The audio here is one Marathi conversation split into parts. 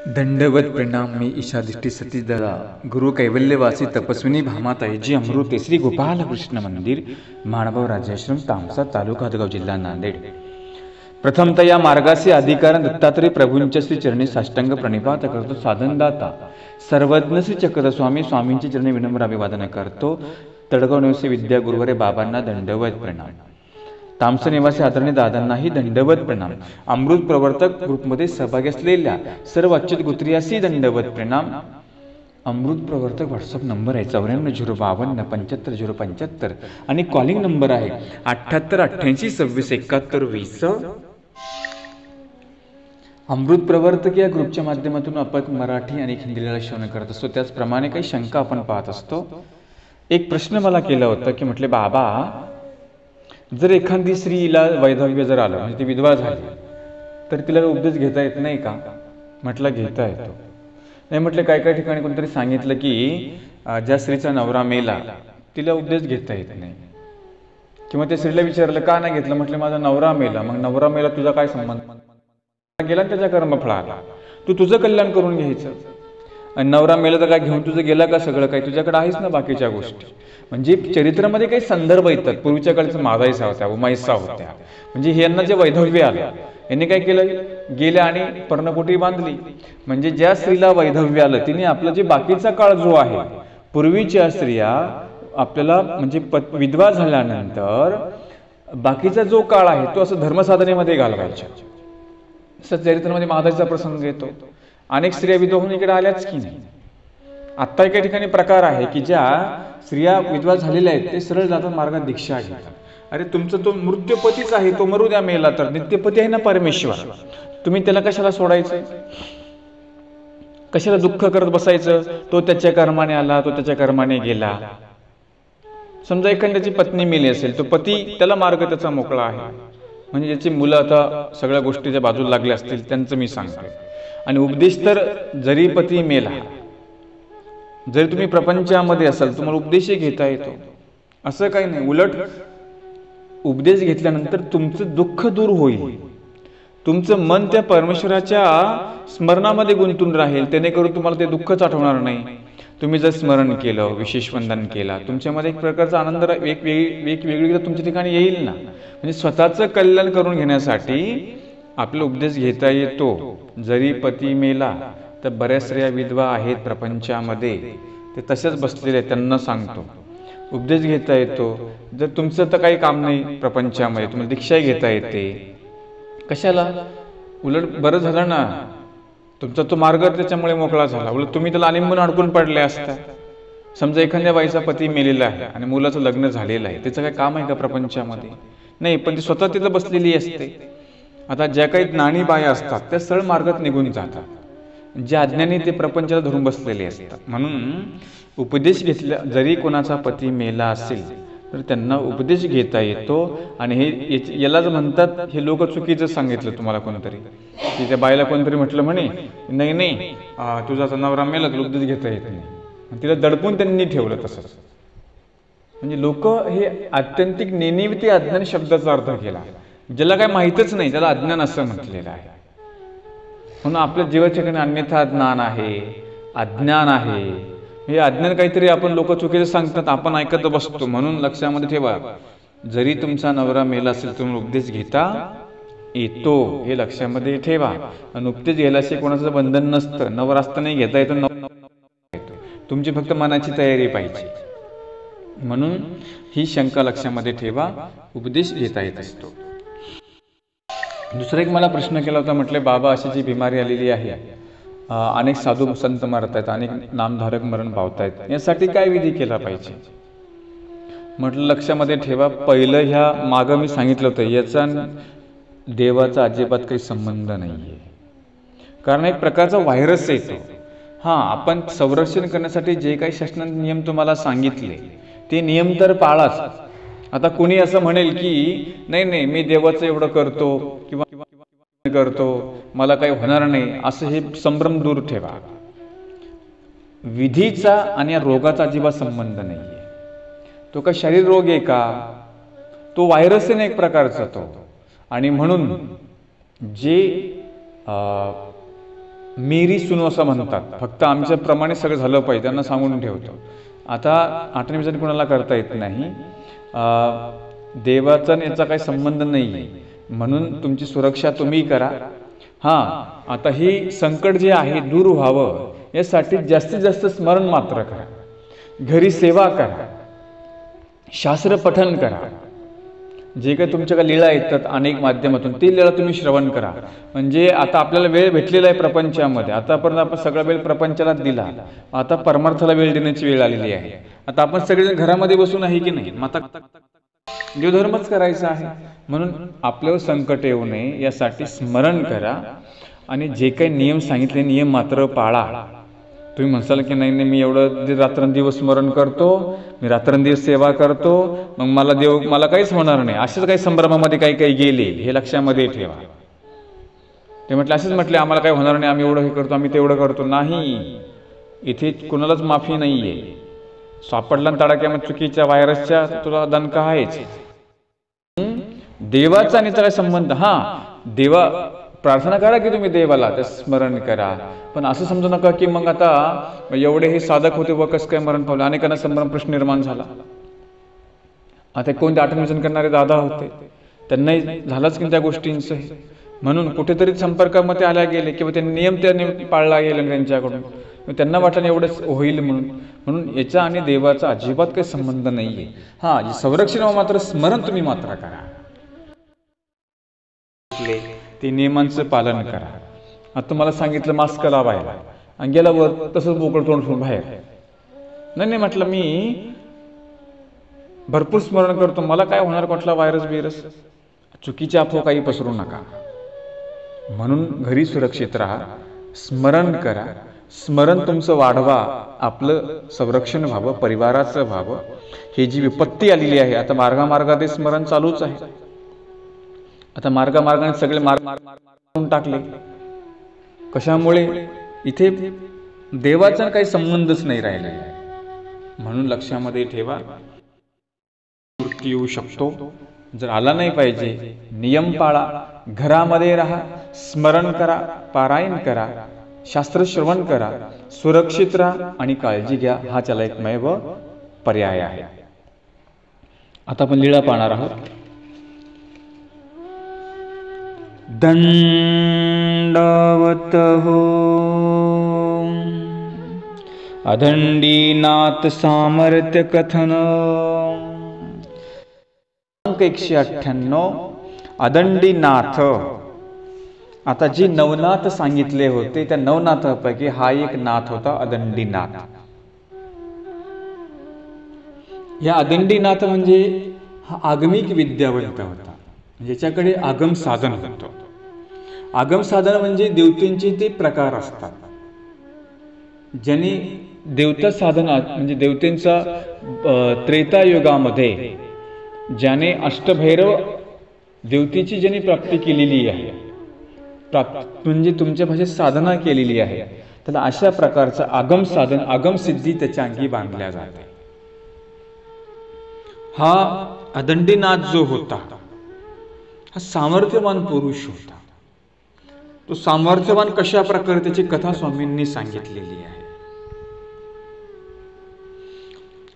दंडवत प्रणाम मी ईशादिष्टी सतीदादा गुरु कैवल्यवासी तपस्विनी भामाताई जी अमृते श्री गोपाल कृष्ण मंदिर माणगाव राज्याश्रम तामसा तालुका हदगाव जिल्हा नांदेड। प्रथमतः या मार्गाचे अधिकारण दत्तात्रय प्रभूंच्या श्री चरणी साष्टांग प्रणिपात करतो। साधनदाता सर्वज्ञ श्री चक्रस्वामी स्वामींची चरणी विनम्र अभिवादन करतो। तडगाव निवासी विद्या गुरुवरे बाबांना दंडवत प्रणाम। तामसा निवासी आदरणीय दादांनाही दंडवत प्रणाम। अमृत प्रवर्तक ग्रुपमध्ये सहभागी असलेल्या सर्व अच्युत गोत्रियासी दंडवत प्रणाम। अमृत प्रवर्तक व्हॉट्सअप नंबर आहे 9405575075 आणि कॉलिंग नंबर आहे 7888267120। अमृत प्रवर्तक या ग्रुपच्या माध्यमातून आपण मराठी आणि हिंदीला श्रवण करत असतो। त्याचप्रमाणे काही शंका आपण पाहत असतो। एक प्रश्न मला केला होता की म्हटले बाबा, जर एखादी स्त्रीला वैधव्य जर आलं म्हणजे ती विधवा झाली तर तिला उपदेश घेता येत नाही का? म्हटलं घेता येतो। नाही म्हटलं काय काय ठिकाणी कोणतरी सांगितलं की ज्या स्त्रीचा नवरा मेला तिला उपदेश घेता येत नाही, किंवा त्या स्त्रीला विचारलं का नाही घेतलं? म्हटलं माझा नवरा मेला। मग नवरा मेला तुझा काय संबंध? गेला त्याच्या कर्मफळाला, तू तुझं कल्याण करून घ्यायचं। आणि नवरा मेला तर काय घेऊन तुझं गेला का? सगळं काही तुझ्याकडे आहेच ना बाकीच्या गोष्टी। म्हणजे चरित्रामध्ये काही संदर्भ येतात। पूर्वीच्या काळचं मादाईसा होत्या, उमाईसा होत्या, म्हणजे हे यांना जे वैधव्य आलं यांनी काय केलं, गेल्या आणि पर्णपोटी बांधली। म्हणजे ज्या स्त्रीला वैधव्य आलं तिने आपलं जे बाकीचा काळ जो आहे, पूर्वीच्या स्त्रिया आपल्याला म्हणजे विधवा झाल्यानंतर बाकीचा जो काळ आहे तो असं धर्मसाधनेमध्ये घालवायच्या। असं चरित्रामध्ये मादाईचा प्रसंग येतो। अनेक स्त्रिया विधवा होऊन इकडे आल्याच की नाही। आता एका ठिकाणी प्रकार आहे की ज्या स्त्रिया विधवा झालेल्या आहेत ते सरळ जातात मार्गात दीक्षा घेतात। अरे तुमचा तो मृत्यूपतीच आहे, तो मरू द्या मेला तर, नित्यपती आहे ना परमेश्वर, तुम्ही त्याला कशाला सोडायचं? कशाला दुःख करत बसायचं? तो त्याच्या कर्माने आला, तो त्याच्या कर्माने गेला। समजा एखाद्याची पत्नी मेली असेल, तो पती त्याला मार्ग त्याचा मोकळा आहे, म्हणजे ज्याची मुलं आता सगळ्या गोष्टीच्या बाजूला लागल्या असतील त्यांचं मी सांगतोय। आणि उपदेश तर जरी पती मेला, जरी तुम्ही प्रपंचामध्ये असाल तुम्हाला उपदेशही घेता येतो, असं काही नाही। उलट उपदेश घेतल्यानंतर तुमचं दुःख दूर होईल, तुमचं मन त्या परमेश्वराच्या स्मरणामध्ये गुंतून राहील, जेणेकरून तुम्हाला ते दुःखच आठवणार नाही। तुम्ही जर स्मरण केलं, विशेष वंदन केला, तुमच्यामध्ये एक प्रकारचा आनंद वेगवेगळी तुमच्या ठिकाणी येईल ना। म्हणजे स्वतःचं कल्याण करून घेण्यासाठी आपला उपदेश घेता येतो। जरी पती मेला तर बऱ्याच स्त्रिया विधवा आहेत प्रपंचामध्ये, ते तसेच बसलेले आहेत, त्यांना सांगतो उपदेश घेता येतो। जर तुमचं तर काही काम नाही प्रपंचामध्ये, तुम्हाला दीक्षा घेता येते, कशाला? उलट बरं झालं ना, तुमचा तो मार्ग त्याच्यामुळे मोकळा झाला। उलट तुम्ही त्याला आलिंबन अडकून पडले असता। समजा एखाद्या बाईचा पती मेलेला आहे आणि मुलाचं लग्न झालेलं आहे, त्याचं काय काम आहे का प्रपंचामध्ये? नाही, पण ती स्वतः तिथं बसलेली असते। आता ज्या काही ज्ञानी बाया असतात त्या सरळ मार्गात निघून जातात, ज्या अज्ञानी ते प्रपंचाला धरून बसलेले असतात। म्हणून उपदेश घेतला, जरी कोणाचा पती मेला असेल तर त्यांना उपदेश घेता येतो। आणि हे याला जर म्हणतात, हे लोक चुकीचं सांगितलं तुम्हाला कोणतरी, की त्या बाईला कोणतरी म्हटलं म्हणे नाही नाही तुझा नवरा मेला तुला उपदेश घेता येत नाही, तिला दडपून त्यांनी ठेवलं तसंच। म्हणजे लोक हे आत्यंतिक नेणिवते अज्ञान शब्दाचा अर्थ केला, ज्याला काय माहीतच नाही त्याला अज्ञान असं म्हटलेलं आहे। म्हणून आपल्या जीवाच्या ठिकाणी अन्यथा ज्ञान आहे, अज्ञान आहे। हे अज्ञान काहीतरी आपण लोक चुकीचं सांगतात, आपण ऐकत बसतो। म्हणून लक्षामध्ये ठेवा, जरी तुमचा नवरा मेला असेल तुम्हाला उपदेश घेता येतो, हे लक्षामध्ये ठेवा। आणि उपदेश घ्यायलाशी कोणाचं बंधन नसतं, नवरा असतानाही घेता येतो, तुमची फक्त मनाची तयारी पाहिजे। म्हणून ही शंका लक्षामध्ये ठेवा, उपदेश घेता येत असतो। दुसरा एक मला प्रश्न केला होता, म्हटले बाबा अशी जी बिमारी आलेली आहे, अनेक साधू संत मरत आहेत, अनेक नामधारक मरण पावतायत, यासाठी काय विधी केला पाहिजे? म्हटलं लक्षामध्ये ठेवा, पहिलं ह्या मागं मी सांगितलं होतं याचा देवाचा अजिबात काही संबंध नाहीये, कारण एक प्रकारचा व्हायरस येतो। हां, आपण संरक्षण करण्यासाठी जे काही शासनाने नियम तुम्हाला सांगितले ते नियम तर पाळाच। आता कोणी असं म्हणेल की नाही नाही मी देवाचं एवढं करतो किंवा करतो मला काही होणार नाही, असं हे संभ्रम दूर ठेवा। विधीचा आणि या रोगाचा अजिबात संबंध नाहीये। तो का शरीर रोग आहे का? तो व्हायरस आहे ना एक प्रकारचा तो। आणि म्हणून जे मेरी सुनो असं म्हणतात, फक्त आमच्याप्रमाणे सगळं झालं पाहिजे त्यांना सांगून ठेवतो. आता आठवणीचं कोणाला करता येत नाही. देवाचा आणि याचा काही संबंध नाही आहे, म्हणून तुमची सुरक्षा तुम्ही करा. हां, आता ही संकट जे आहे दूर व्हावं यासाठी जास्तीत जास्त स्मरण मात्र करा, घरी सेवा करा, शास्त्र पठन करा. जे काही तुमच्याकडे लीळा येतात अनेक माध्यमातून ती लीळा तुम्ही श्रवण करा. म्हणजे आता आपल्याला वेळ भेटलेला आहे प्रपंचामध्ये, आतापर्यंत आपण सगळा वेळ प्रपंचाला दिला, आता परमार्थाला वेळ देण्याची वेळ आलेली आहे. आता आपण सगळेजण घरामध्ये बसून आहे की नाही, मग आता देवधर्मच करायचा आहे. म्हणून आपल्यावर संकट येऊ नये यासाठी स्मरण करा आणि जे काही नियम सांगितले नियम मात्र पाळा. तुम्ही म्हणसाल की नाही नाही मी एवढं रात्रंदिवस स्मरण करतो, मी रात्रंदिवस सेवा करतो, मग मला काहीच होणार नाही, असेच काही संभ्रमामध्ये काही काही गेले, हे लक्षामध्ये ठेवा. ते म्हटले असेच म्हटले आम्हाला काही होणार नाही, आम्ही एवढं हे करतो, आम्ही तेवढं करतो. नाही, इथे कुणालाच माफी नाही आहे. सापडला तडाक्यामध्ये चुकीच्या व्हायरसच्या तुला दणका आहेच. देवाचा आणि त्याला संबंध. हां, देवा प्रार्थना करा की तुम्ही देवाला ते स्मरण करा, पण असं समजू नका की मग आता एवढे हे साधक होते व कसं काय मरण पावलं. अनेकांना संभ्रम प्रश्न निर्माण झाला. आता कोणते आठवण करणारे दादा होते, त्यांनाही झालंच की त्या गोष्टींचं. म्हणून कुठेतरी संपर्कामध्ये आल्या गेले किंवा ते नियम पाळला गेले त्यांच्याकडून, त्यांना वाटलं एवढंच होईल म्हणून याचा आणि देवाचा अजिबात काही संबंध नाहीये. हां, संरक्षण मात्र स्मरण तुम्ही मात्र करा, ते नियमांचं पालन करा. आता तुम्हाला सांगितलं मास्क लावायला आणि गेल्यावर तसंच मोकळं तोंड ठेवून बाहेर. नाही म्हटलं मी भरपूर स्मरण करतो, मला काय होणार, कुठला व्हायरस चुकीच्या अफवा काही पसरू नका. म्हणून घरी सुरक्षित राहा, स्मरण करा. स्मरण तुमचं वाढवा, आपलं संरक्षण व्हावं, परिवाराचं व्हावं. ही जी विपत्ती आलेली आहे, आता मार्गामार्गात हे स्मरण चालूच आहे. आता मार्गाने सगळे मार्ग टाकले. कशामुळे? इथे देवाचा काही संबंधच नाही राहिला. म्हणून लक्षामध्ये ठेवा, मृत्यू येऊ शकतो. जर आला नाही पाहिजे, नियम पाळा, घरामध्ये राहा, स्मरण करा, पारायण करा, शास्त्र श्रवण करा, सुरक्षित राहा आणि काळजी घ्या. हा त्याला एकमेव पर्याय आहे. आता आपण लीळा पाहणार आहोत. दंडवत हो अदंडीनाथ सामर्थ्य कथन. 198 अदंडीनाथ. आता जी नवनाथ सांगितले होते त्या नवनाथापैकी हा एक नाथ होता अदंडीनाथ. या अदंडीनाथ म्हणजे हा आगमिक विद्यावंत होता, ज्याच्याकडे आगम साधन होतं. आगम साधन म्हणजे देवतेंचे ते प्रकार असतात. ज्याने देवता साधना म्हणजे देवतेंचा त्रेतायुगामध्ये ज्याने अष्टभैरव देवतेची ज्याने प्राप्ती केलेली आहे, म्हणजे तुमच्या भाषेत साधना केलेली आहे, त्याला अशा प्रकारचा आगम साधन आगम सिद्धी त्याच्या अंगी बांधल्या जाते. हा अदंडीनाथ जो होता हा सामर्थ्यवान पुरुष होता. तो सामर्थ्यवान कशा प्रकारे त्याची कथा स्वामींनी सांगितलेली आहे.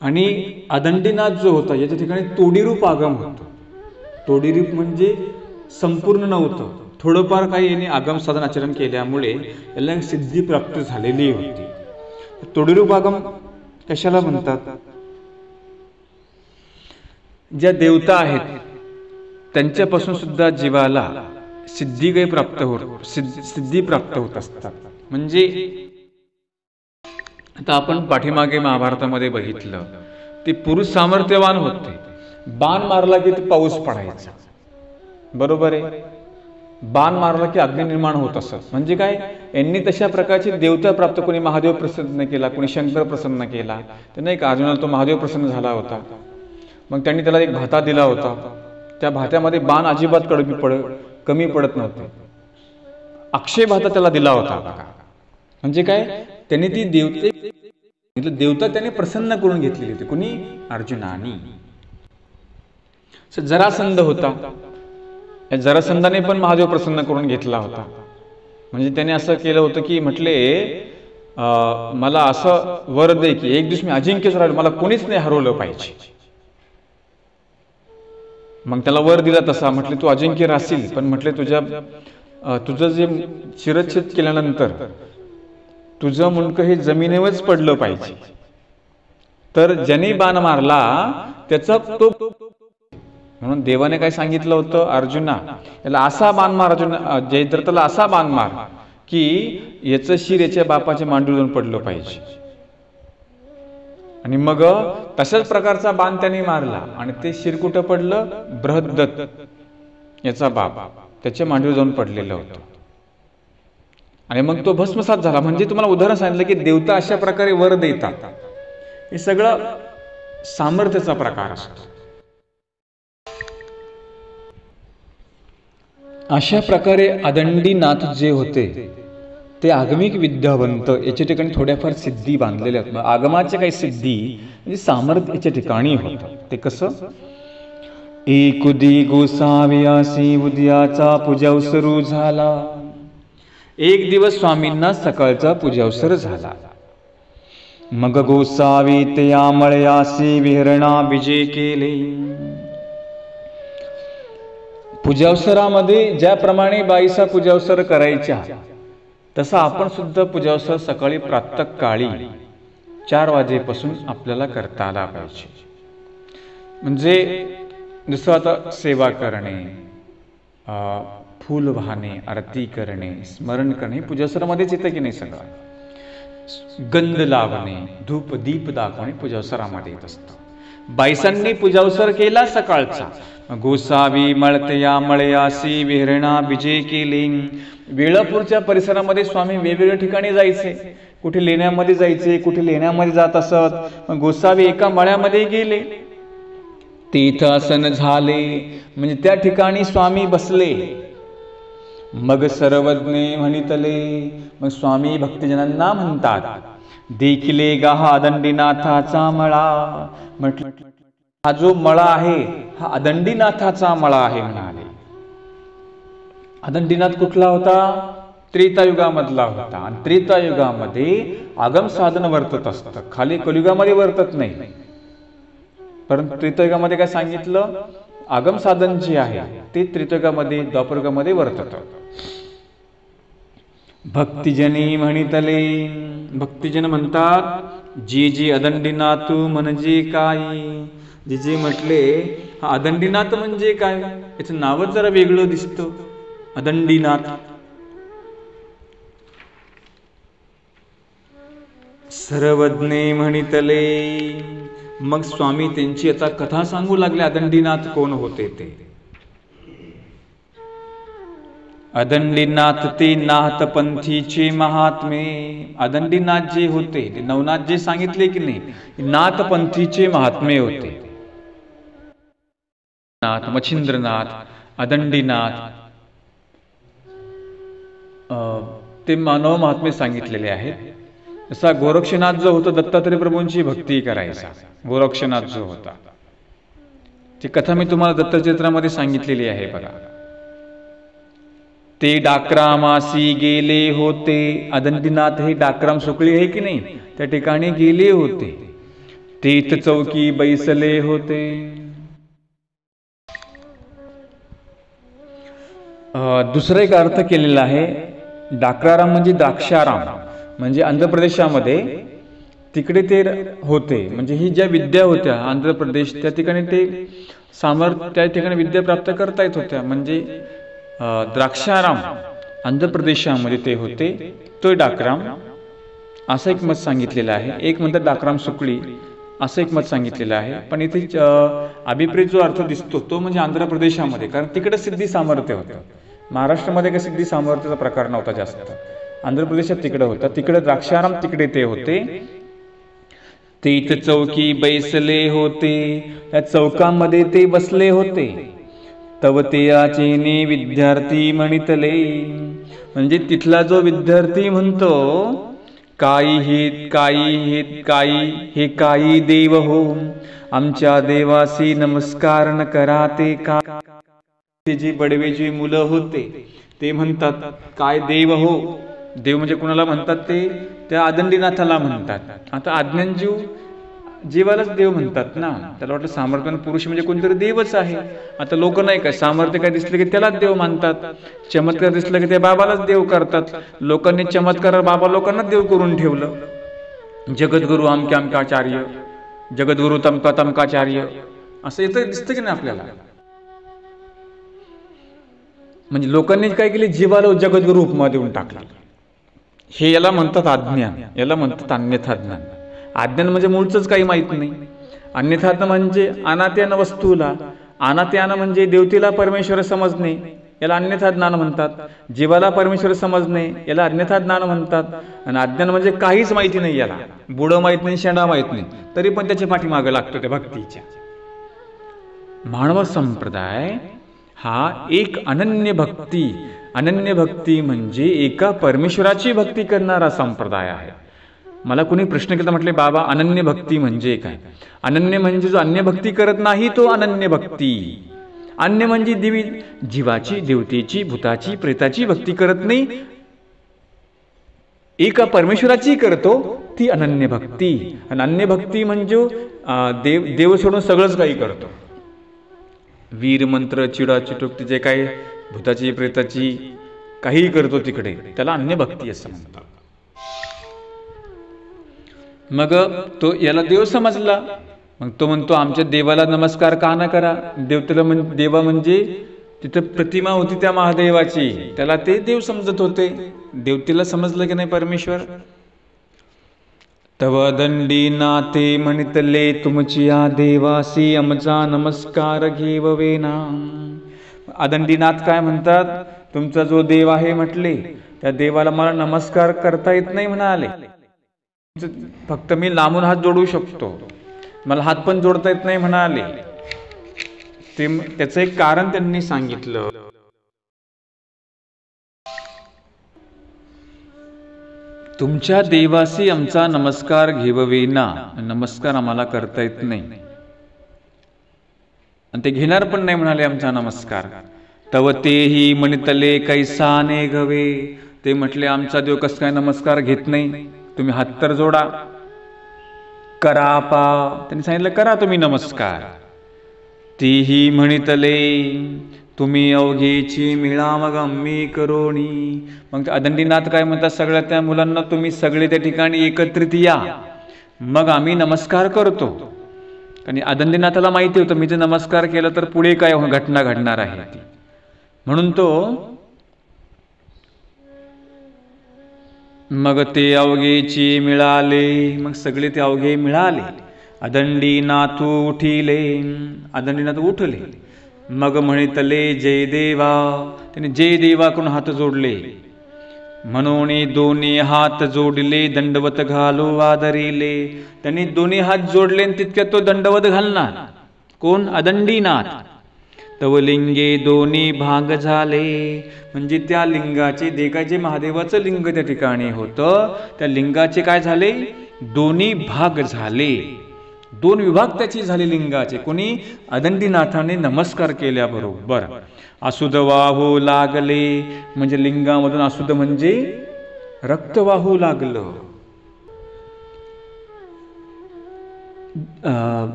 आणि अदंडीनाथ जो होता याच्या ठिकाणी तोडीरूप आगम होतं. तोडीरूप म्हणजे संपूर्ण नव्हतं, थोडंफार काही यांनी आगम साधन आचरण केल्यामुळे याला सिद्धी प्राप्त झालेली होती. तोडीरूप आगम कशाला म्हणतात? ज्या देवता आहेत त्यांच्यापासून सुद्धा जीवाला सिद्धी काही सिद्धी प्राप्त होत असतात. म्हणजे आता आपण पाठीमागे महाभारतामध्ये बघितलं, ते पुरुष सामर्थ्यवान होते, बाण मारला की ते पाऊस पडायचा. बरोबर आहे, बाण मारला की अग्नी निर्माण होत असत. म्हणजे काय, यांनी तशा प्रकारची देवता प्राप्त, कोणी महादेव प्रसन्न केला, कोणी शंकर प्रसन्न केला. तर नाही का, अर्जुनाला तो महादेव प्रसन्न झाला होता. मग त्यांनी त्याला एक भाता दिला होता, त्या भात्यामध्ये बाण अजिबात कमी पडत नव्हते. अक्षय भाता त्याला दिला होता. म्हणजे काय, त्यांनी ती देवता त्याने प्रसन्न करून घेतलेली होती. कुणी? अर्जुनानी. जरासंध होता, या जरासंधाने पण महादेव प्रसन्न करून घेतला होता. म्हणजे त्याने असं केलं होतं की म्हटले मला असं वर दे की एक दिवस मी अजिंक्यच राहिलो, मला कोणीच नाही हरवलं पाहिजे. मग त्याला वर दिला तसा, म्हटले तू अजिंक्य राहशील, पण म्हटले तुझं जे शिरच्छेद केल्यानंतर तुझं मुंडकं हे जमिनीवरच पडलं पाहिजे. तर ज्याने बाण मारला त्याचा तो, म्हणून देवाने काय सांगितलं होतं, अर्जुना याला असा बाण मार, अर्जुना जयद्रथाला असा बाण मार की याचं शिर याच्या बापाच्या मांडीवर जाऊन पडलं पाहिजे. आणि मग तशाच प्रकारचा बाण त्याने मारला आणि ते शिर कुठं पडलं, बृहद्दत्त याचा बाप त्याच्या मांडीवर जाऊन पडलेलं होतं. आणि मग तो भस्मसात झाला. म्हणजे तुम्हाला उदाहरण सांगितलं की देवता अशा प्रकारे वर देतात, हे सगळं सामर्थ्याचा प्रकार असतो. अशा प्रकारे आदंडीनाथ जे होते ते आगमिक विद्यावंत, याच्या ठिकाणी थोड्याफार सिद्धी बांधलेल्या आहेत. आगमाच्या काही सिद्धी म्हणजे सामर्थ्य याच्या ठिकाणी होतं. ते कसं, एकुदी गोसाव्यासी उद्याचा पूजावसरू झाला. एक दिवस स्वामींना सकाळचा पूजावसर झाला. मग गोसावी ते आमळयासी विहरणा विजे केले. पूजावसरामध्ये ज्याप्रमाणे बाईसा पूजावसर करायच्या तसा आपण सुद्धा पूजावसर सकाळी प्रातःकाळी 4 वाजेपासून आपल्याला करता आला पाहिजे. म्हणजे जसं आता सेवा करणे, फूल वाहणे, आरती करणे, स्मरण करणे पूजावसरामध्येच येतं की नाही. सगळं गंध लावणे, धूप दीप दाखवणे पूजावसरामध्ये येत असतं. बाईसांनी पूजावसर केला सकाळचा. गोसावी मळतया मळयासी विहरणा विजे केले. वेळापूरच्या परिसरामध्ये स्वामी वेगवेगळ्या ठिकाणी जायचे. कुठे लेण्यामध्ये जायचे, कुठे लेण्यामध्ये जात असत. गोसावी एका मळ्यामध्ये गेले, तीर्थासन झाले, म्हणजे त्या ठिकाणी स्वामी बसले. मग सर्वज्ञे म्हणितले. मग स्वामी भक्तजनांना म्हणतात, देखिले गाहा आदंडीनाथाचा मळा. म्हटलं हा जो मळा आहे हा आदंडीनाथाचा मळा आहे म्हणाले. आदंडीनाथ कुठला होता, त्रेतायुगामधला होता. आणि त्रेतायुगामध्ये आगम साधन वर्तत असतं, खाली कलियुगामध्ये वर्तत नाही. परंतु त्रेतायुगामध्ये काय सांगितलं, आगम साधन जे आहे ते त्रेतायुगामध्ये द्वापरयुगामध्ये वर्तत. भक्तिजनी म्हणितले. भक्तिजन म्हणतात, जी जी अदंडीनाथ म्हणजे काय. जे जे म्हटले हा अदंडीनाथ म्हणजे काय, याचं नावच जरा वेगळं दिसतं, अदंडीनाथ. सर्वज्ञे म्हणितले. मग स्वामी त्यांची आता कथा सांगू लागले, अदंडीनाथ कोण होते ते. अदंडीनाथ ते नाथपंथीचे महात्मे. अदंडीनाथ जे होते ते नवनाथ जे सांगितले की नाही, नाथपंथीचे महात्मे होते. नाथ, मच्छिंद्रनाथ, अदंडीनाथ ते मानव महात्मे सांगितलेले आहेत. जसा गोरक्षनाथ जो होता दत्तात्रय प्रभूंची भक्ती करायचा, गोरक्षनाथ जो होता ती कथा मी तुम्हाला दत्तचरित्रामध्ये सांगितलेली आहे बघा. ते डाकरामासी गेले होते. अदंडीनाथ हे डाकराम सुकळी आहे की नाही, त्या ठिकाणी गेले होते. तीर्थ चौकी बैसले होते. दुसरा एक अर्थ केलेला आहे, डाकराराम म्हणजे द्राक्षाराम, म्हणजे आंध्र प्रदेशामध्ये तिकडे ते होते. म्हणजे ही ज्या विद्या होत्या आंध्र प्रदेश त्या ठिकाणी ते सामर्थ्य त्या ठिकाणी विद्या प्राप्त करता येत होत्या. म्हणजे द्राक्षाराम आंध्र प्रदेशामध्ये ते होते, तो डाकराम असं एक मत सांगितलेलं आहे. एक म्हणतात डाकराम सुकळी असं एक मत सांगितलेलं आहे. पण इथे अभिप्रेत जो अर्थ दिसतो तो म्हणजे आंध्र प्रदेशामध्ये, कारण तिकडे सिद्धी सामर्थ्य होतं. महाराष्ट्रामध्ये काही सिद्धी सामर्थ्याचा प्रकार नव्हता जास्त, आंध्र प्रदेशात तिकडे होता. तिकडे द्राक्षाराम तिकडे ते होते. तीर्थ चौकी बैसले होते. त्या चौकामध्ये ते बसले होते. तव तेयाचेने विद्यार्थी म्हणितले. म्हणजे तिथला जो विद्यार्थी म्हणतो, काही हे काही काही देव हो, आमच्या देवासी नमस्कार न करा ते का. ते जे बडवे जे मुलं होते ते म्हणतात काय देव हो, देव म्हणजे कुणाला म्हणतात ते त्या आदंडीनाथाला म्हणतात. आता आज्ञानजीव जीवालाच देव म्हणतात ना, त्याला वाटलं सामर्थ्यवान पुरुष म्हणजे कोणतरी देवच आहे. आता लोक नाही का सामर्थ्य काय दिसले की त्यालाच देव मानतात, चमत्कार दिसलं की ते बाबालाच देव करतात. लोकांनी चमत्कार बाबा लोकांनाच देव करून ठेवलं. जगद्गुरु अमक्या अमकाचार्य, जगद्गुरु तमका तमकाचार्य असं येतं दिसतं की नाही आपल्याला. म्हणजे लोकांनी काय केले, जीवाला जगद्गुरु उपमा देऊन टाकला. हे याला म्हणतात अज्ञान, याला म्हणतात अन्यथा ज्ञान. अज्ञान म्हणजे मूळच काही माहित नाही. अन्यथा म्हणजे अनात्यान वस्तूला, अनात्यान म्हणजे देवतेला परमेश्वर समजणे, याला अन्यथा ज्ञान म्हणतात. जीवाला परमेश्वर समजणे याला अन्यथा ज्ञान म्हणतात. आणि अज्ञान म्हणजे काहीच माहिती नाही, याला बुडं माहित नाही, शेंडा माहित नाही, तरी पण त्याच्या पाठीमागे लागतो त्या भक्तीच्या. मानव संप्रदाय हा एक अनन्य भक्ती म्हणजे एका परमेश्वराची भक्ती करणारा संप्रदाय आहे. मला कोणी प्रश्न केला, म्हटले बाबा अनन्य भक्ती म्हणजे काय? अनन्य म्हणजे जो अन्य भक्ती करत नाही तो अनन्य भक्ती. अन्य म्हणजे जीवाची, देवतेची, भूताची, प्रेताची भक्ती करत नाही, एका परमेश्वराची करतो ती अनन्य भक्ती. आणि अन्य भक्ती म्हणजे देव सोडून सगळंच काही करतो. वीर मंत्र चिडा चिटुक जे काय भूताची प्रेताची काही करतो तिकडे, त्याला अन्य भक्ती असं म्हणतात. मग तो याला देव समजला, मग तो म्हणतो आमच्या देवाला नमस्कार का न करा. देवा म्हणजे तिथं प्रतिमा होती त्या महादेवाची, त्याला ते देव समजत होते. देवतेला समजलं की नाही परमेश्वर. तव दंडी नाते म्हणितले तुमचिया देवासी आमचा नमस्कार घेववेना. आदंडीनाथ काय म्हणतात, तुमचा जो देव आहे म्हटले त्या देवाला मला नमस्कार करता येत नाही म्हणाले. फक्त मी लांबून हात जोडू शकतो, मला हात पण जोडता येत नाही म्हणाले. त्याचं एक कारण त्यांनी सांगितलं. तुमच्या देवासी आमचा नमस्कार घेववेना, नमस्कार आम्हाला करता येत नाही आणि ते घेणार पण नाही म्हणाले आमचा नमस्कार. तव तेही म्हणितले कैसा ने गवे. ते म्हटले आमचा देव कस काय नमस्कार घेत नाही, तुम्ही हात तर जोडा. करा पा, त्यांनी सांगितलं करा तुम्ही नमस्कार. तेही म्हणितले तुम्ही अवघेची मिळा मग आम्ही करोणी. मग आदंडीनाथ काय म्हणतात, सगळ्या त्या मुलांना तुम्ही सगळे त्या ठिकाणी एकत्रित या, मग आम्ही नमस्कार करतो. आणि आदंडीनाथाला माहिती होतं मी जर नमस्कार केला तर पुढे काय घटना घडणार आहे ती, म्हणून तो मग ते अवघेची मिळाले, मग सगळे ते अवघे मिळाले. आदंडीनाथ उठिले, आदंडीनाथ उठले. मग म्हणितले जय देवा, त्यांनी जय देवा करून हात जोडले. म्हणून दोन्ही हात जोडले दंडवत घालो आदरिले. त्यांनी दोन्ही हात जोडले आणि तितक्यात तो दंडवत घालणार. कोण? आदंडीनाथ. तव लिंगे दोन्ही भाग झाले, म्हणजे त्या लिंगाचे देगाचे महादेवाचं लिंग त्या ठिकाणी होतं, त्या लिंगाचे काय झाले? दोन्ही भाग झाले, दोन विभाग त्याची झाले लिंगाचे. कोणी? आदंडीनाथाने नमस्कार केल्याबरोबर. अशुद्ध वाहू लागले, म्हणजे लिंगामधून अशुद्ध म्हणजे रक्त वाहू लागलं.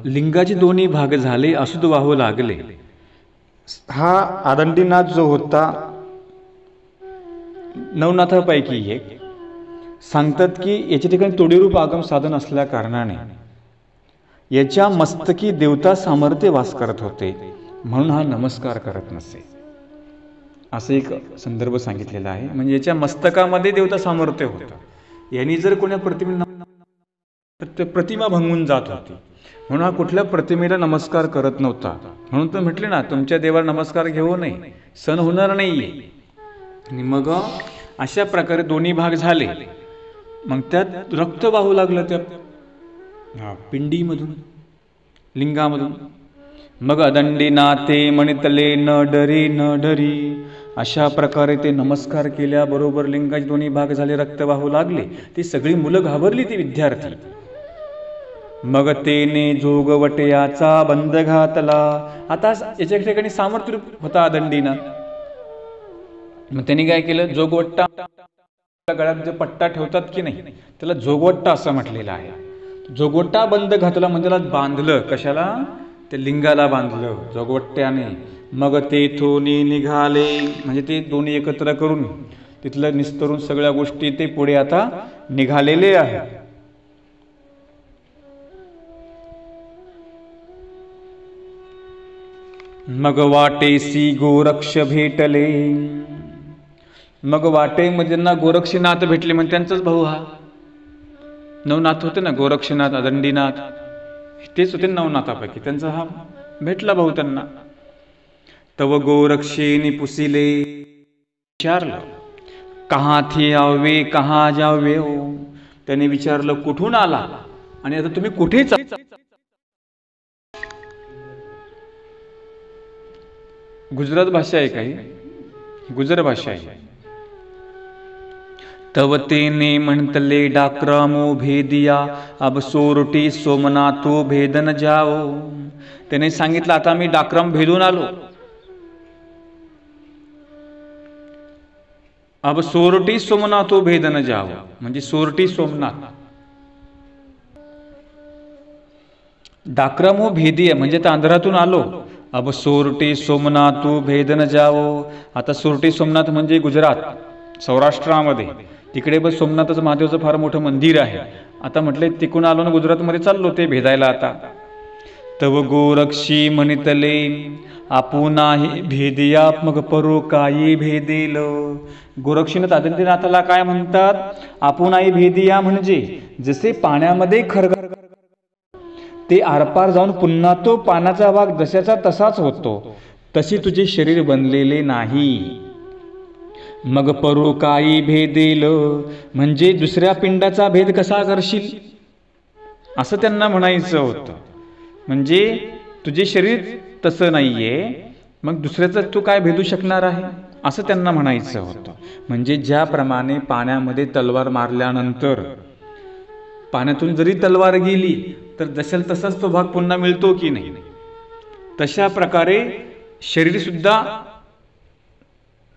लिंगाचे दोन्ही भाग झाले, अशुद्ध वाहू लागले. हा आदंडीनाथ जो होता नवनाथापैकी एक, सांगतात की याच्या ठिकाणी तोडीरूप आगम साधन असल्या कारणाने याच्या मस्तकी देवता सामर्थ्य वास करत होते, म्हणून हा नमस्कार करत नसे, असं एक संदर्भ सांगितलेला आहे. म्हणजे याच्या मस्तकामध्ये देवता सामर्थ्य होतं. यांनी जर कोणा प्रतिमा भंगून जात होती, म्हणून हा कुठल्या प्रतिमेला नमस्कार करत नव्हता. म्हणून तर म्हटले ना तुमच्या देवाला नमस्कार घेऊ नये, सण होणार नाहीये. आणि मग अशा प्रकारे दोन्ही भाग झाले. मग त्यात रक्त वाहू लागलं त्या पिंडीमधून, लिंगामधून. मग आदंडीनाथे म्हणितले न डरी न डरी. अशा प्रकारे ते नमस्कार केल्याबरोबर लिंगाचे दोन्ही भाग झाले, रक्त वाहू लागले. ती सगळी मुलं घाबरली, ती विद्यार्थी. मग तेने जोगवटयाचा बंद घातला. आता याच्या ठिकाणी सामर्थ्य होता आदंडीनाथ. मग त्यांनी काय केलं, जोगवट्टा गळ्यात जे पट्टा ठेवतात की नाही त्याला जोगवट्टा असं म्हटलेलं आहे. जोगवट्टा बंद घातला म्हणजे त्याला बांधलं, कशाला, ते लिंगाला बांधलं जोगवट्ट्याने. मग तेथून निघाले म्हणजे ते दोन्ही एकत्र करून तिथलं निस्तरून सगळ्या गोष्टी ते पुढे आता निघालेले आहेत. मग वाटेसी गोरक्ष भेटले. मग वाटेमध्ये ना गोरक्षनाथ भेटले, म्हणजे त्यांचाच भाऊ हा. नवनाथ होते ना, गोरक्षनाथ, अदंडीनाथ, तेच होते नवनाथापैकी, त्यांचा हा भेटला भाऊ त्यांना. तव गोरक्षेनी पुसिले, विचारलं कहा थे आवे कहा जावे हो. त्याने विचारलं कुठून आला आणि आता तुम्ही कुठे चाल. गुजरात भाषा आहे काही, गुजर भाषा आहे. तव तेने म्हणतले डाक्रमो भेदिया अब सोरटी सोमनाथो भेदन जाओ. त्याने सांगितलं आता मी डाक्रम भेदून आलो. अब सोरटी सोमनाथो भेदन जाओ म्हणजे सोरटी सोमनाथ. डाक्रमो भेदिया म्हणजे आता अंधारातून आलो. अब सोरटी सोमनाथो भेदन जाओ. आता सोरटी सोमनाथ म्हणजे गुजरात सौराष्ट्रामध्ये, तिकडे बस सोमनाथचं महादेवचं फार मोठं मंदिर आहे. आता म्हटले तिकडून आलो ना गुजरातमध्ये चाललो ते भेदायला. आता तव गोरक्षी म्हणितले आपुनाही भेदिया मग परो काही भेदेल. गोरक्षीनाथ आदित्यनाथाला काय म्हणतात, आपुनाही भेदिया म्हणजे जसे पाण्यामध्ये खरग ते आरपार जाऊन पुन्हा तो पाण्याचा भाग जशाचा तसाच होतो, तशी तुझे शरीर बनलेले नाही. मग परो काही भेदेल म्हणजे दुसऱ्या पिंडाचा भेद कसा करशील असं त्यांना म्हणायचं होतं. म्हणजे तुझे शरीर तसं नाहीये, मग दुसऱ्याचं तू काय भेदू शकणार आहे असं त्यांना म्हणायचं होतं. म्हणजे ज्याप्रमाणे पाण्यामध्ये तलवार मारल्यानंतर पाण्यातून जरी तलवार गेली तर जशाल तसाच तो भाग पुन्हा मिळतो की नाही, तशा प्रकारे शरीर सुद्धा